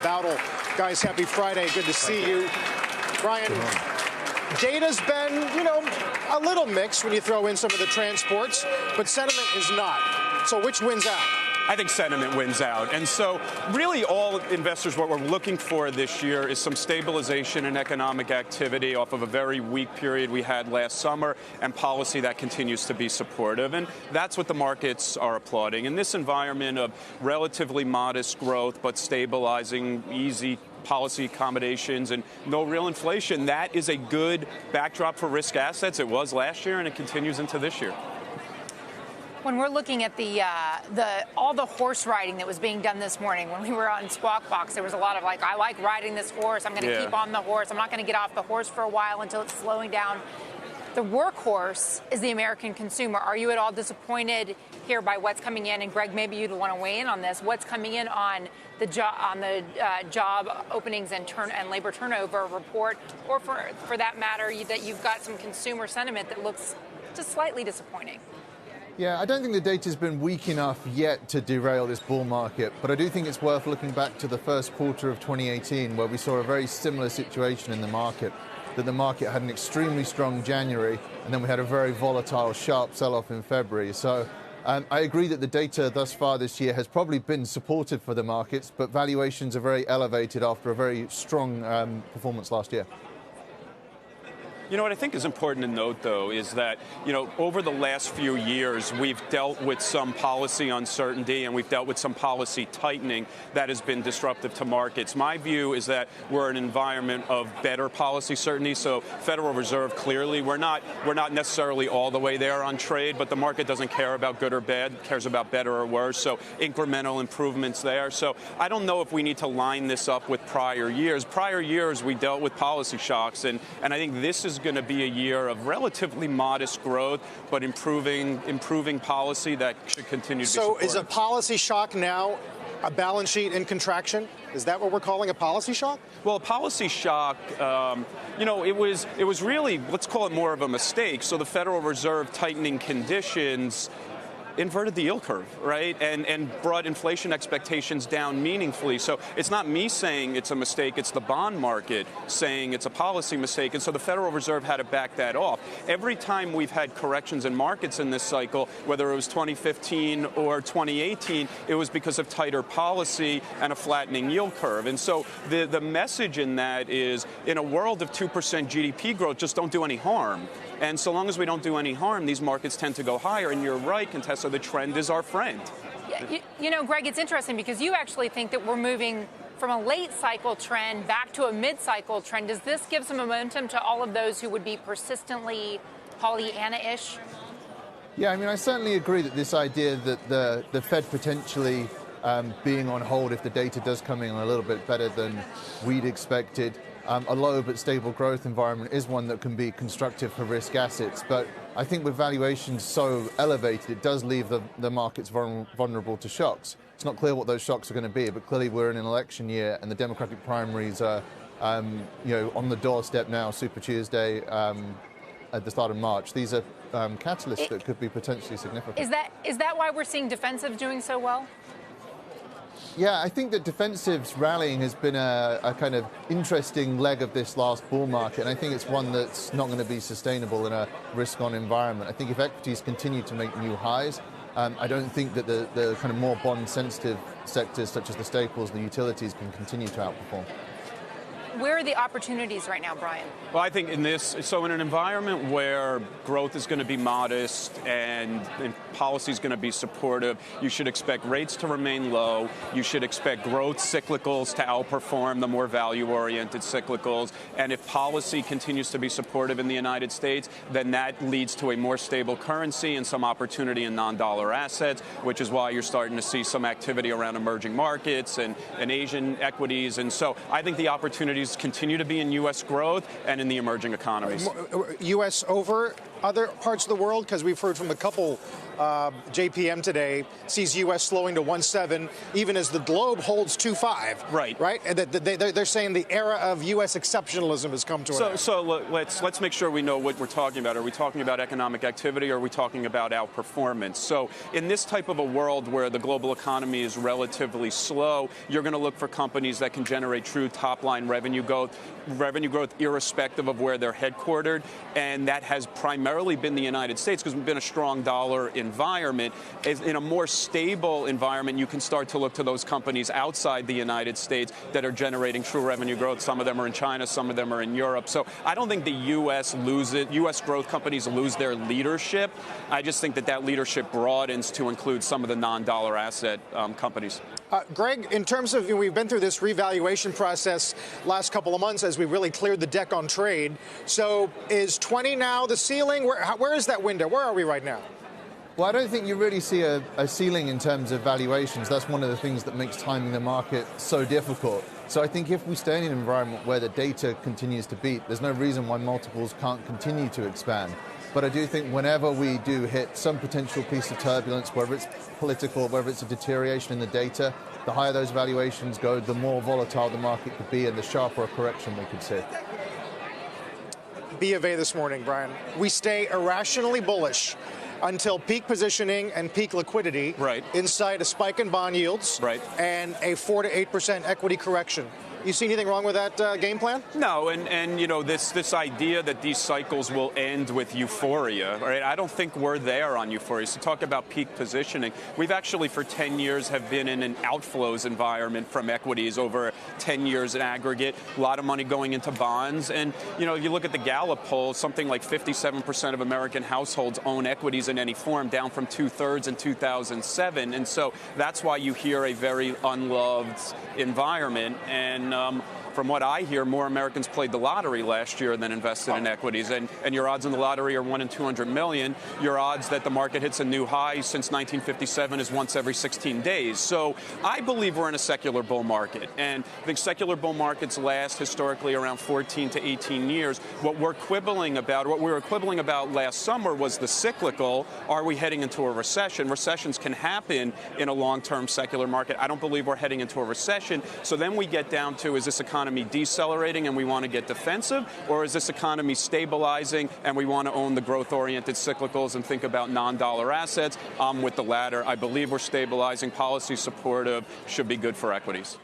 Boutle. Guys, happy Friday. Good to see you. Brian, data's been, a little mixed when you throw in some of the transports, but sentiment is not. So which wins out? I think sentiment wins out. And so really all investors, what we're looking for this year is some stabilization in economic activity off of a very weak period we had last summer and policy that continues to be supportive. And that's what the markets are applauding. In this environment of relatively modest growth but stabilizing, easy policy accommodations and no real inflation, that is a good backdrop for risk assets. It was last year and it continues into this year. When we're looking at all the horse riding that was being done this morning, when we were on Squawk Box, there was a lot of I like riding this horse. I'm going to keep on the horse. I'm not going to get off the horse for a while until it's slowing down. The workhorse is the American consumer. Are you at all disappointed here by what's coming in? And Greg, maybe you'd want to weigh in on this. What's coming in on the job openings and labor turnover report, or for that matter, that you've got some consumer sentiment that looks just slightly disappointing? Yeah, I don't think the data's been weak enough yet to derail this bull market, but I do think it's worth looking back to the first quarter of 2018, where we saw a very similar situation in the market, that the market had an extremely strong January, and then we had a very volatile, sharp sell-off in February. So I agree that the data thus far this year has probably been supportive for the markets, but valuations are very elevated after a very strong performance last year. You know what I think is important to note, though, is that, over the last few years, we've dealt with some policy uncertainty and we've dealt with some policy tightening that has been disruptive to markets. My view is that we're in an environment of better policy certainty. So Federal Reserve, clearly, we're not necessarily all the way there on trade, but the market doesn't care about good or bad, it cares about better or worse. So incremental improvements there. So I don't know if we need to line this up with prior years. Prior years, we dealt with policy shocks, and I think this is going to be a year of relatively modest growth, but improving policy that should continue to be supported. So is a policy shock now a balance sheet in contraction? Is that what we're calling a policy shock? Well, a policy shock, it was really, let's call it more of a mistake. So the Federal Reserve tightening conditions inverted the yield curve, right, and brought inflation expectations down meaningfully. So it's not me saying it's a mistake, it's the bond market saying it's a policy mistake, and so the Federal Reserve had to back that off. Every time we've had corrections in markets in this cycle, whether it was 2015 or 2018, it was because of tighter policy and a flattening yield curve. And so the message in that is, in a world of 2% GDP growth, just don't do any harm. And so long as we don't do any harm, these markets tend to go higher. And you're right, Contessa, the trend is our friend. Yeah, Greg, it's interesting because you actually think that we're moving from a late cycle trend back to a mid-cycle trend. Does this give some momentum to all of those who would be persistently Pollyanna-ish? Yeah, I certainly agree that this idea that the Fed potentially being on hold if the data does come in a little bit better than we'd expected, a low but stable growth environment is one that can be constructive for risk assets. But I think with valuations so elevated, it does leave the markets vulnerable to shocks. It's not clear what those shocks are going to be, but clearly we're in an election year and the Democratic primaries are on the doorstep now, Super Tuesday, at the start of March. These are catalysts that could be potentially significant. Is that why we're seeing defensives doing so well? Yeah, I think that defensives rallying has been a kind of interesting leg of this last bull market, and I think it's one that's not going to be sustainable in a risk-on environment. I think if equities continue to make new highs, I don't think that the kind of more bond-sensitive sectors, such as the staples, the utilities, can continue to outperform. Where are the opportunities right now, Brian? Well, I think in an environment where growth is going to be modest and policy is going to be supportive, you should expect rates to remain low. You should expect growth cyclicals to outperform the more value-oriented cyclicals. And if policy continues to be supportive in the United States, then that leads to a more stable currency and some opportunity in non-dollar assets, which is why you're starting to see some activity around emerging markets and Asian equities. And so I think the opportunities continue to be in U.S. growth and in the emerging economies. U.S. over other parts of the world? Because we've heard from a couple, JPM today sees U.S. slowing to 1.7, even as the globe holds 2.5. Right. Right? And they're saying the era of U.S. exceptionalism has come to an end. So let's make sure we know what we're talking about. Are we talking about economic activity, or are we talking about outperformance? So in this type of a world where the global economy is relatively slow, you're going to look for companies that can generate true top-line revenue growth irrespective of where they're headquartered, and that has primarily been the United States because we've been a strong dollar environment. In a more stable environment, you can start to look to those companies outside the United States that are generating true revenue growth. Some of them are in China, some of them are in Europe. So I don't think the U.S. U.S. growth companies lose their leadership. I just think that leadership broadens to include some of the non-dollar asset companies. Greg, in terms of, we've been through this revaluation process last couple of months as we really cleared the deck on trade. So is 20 now the ceiling? Where is that window? Where are we right now? Well, I don't think you really see a ceiling in terms of valuations. That's one of the things that makes timing the market so difficult. So I think if we stay in an environment where the data continues to beat, there's no reason why multiples can't continue to expand. But I do think whenever we do hit some potential piece of turbulence, whether it's political, whether it's a deterioration in the data, the higher those valuations go, the more volatile the market could be and the sharper a correction we could see. B of A this morning, Brian. We stay irrationally bullish until peak positioning and peak liquidity inside a spike in bond yields and a 4 to 8% equity correction. You see anything wrong with that game plan? No, and you know, this idea that these cycles will end with euphoria, right? I don't think we're there on euphoria. So talk about peak positioning. We've actually for 10 years have been in an outflows environment from equities over 10 years in aggregate. A lot of money going into bonds. And, you know, if you look at the Gallup poll, something like 57% of American households own equities in any form, down from 2/3 in 2007. And so that's why you hear a very unloved environment. And from what I hear, more Americans played the lottery last year than invested in equities. And your odds in the lottery are 1 in 200 million. Your odds that the market hits a new high since 1957 is once every 16 days. So I believe we're in a secular bull market. And I think secular bull markets last historically around 14 to 18 years. What we were quibbling about last summer was the cyclical. Are we heading into a recession? Recessions can happen in a long-term secular market. I don't believe we're heading into a recession. So then we get down to, is this economy decelerating and we want to get defensive, or is this economy stabilizing and we want to own the growth-oriented cyclicals and think about non-dollar assets? I'm with the latter. I believe we're stabilizing. Policy supportive, should be good for equities.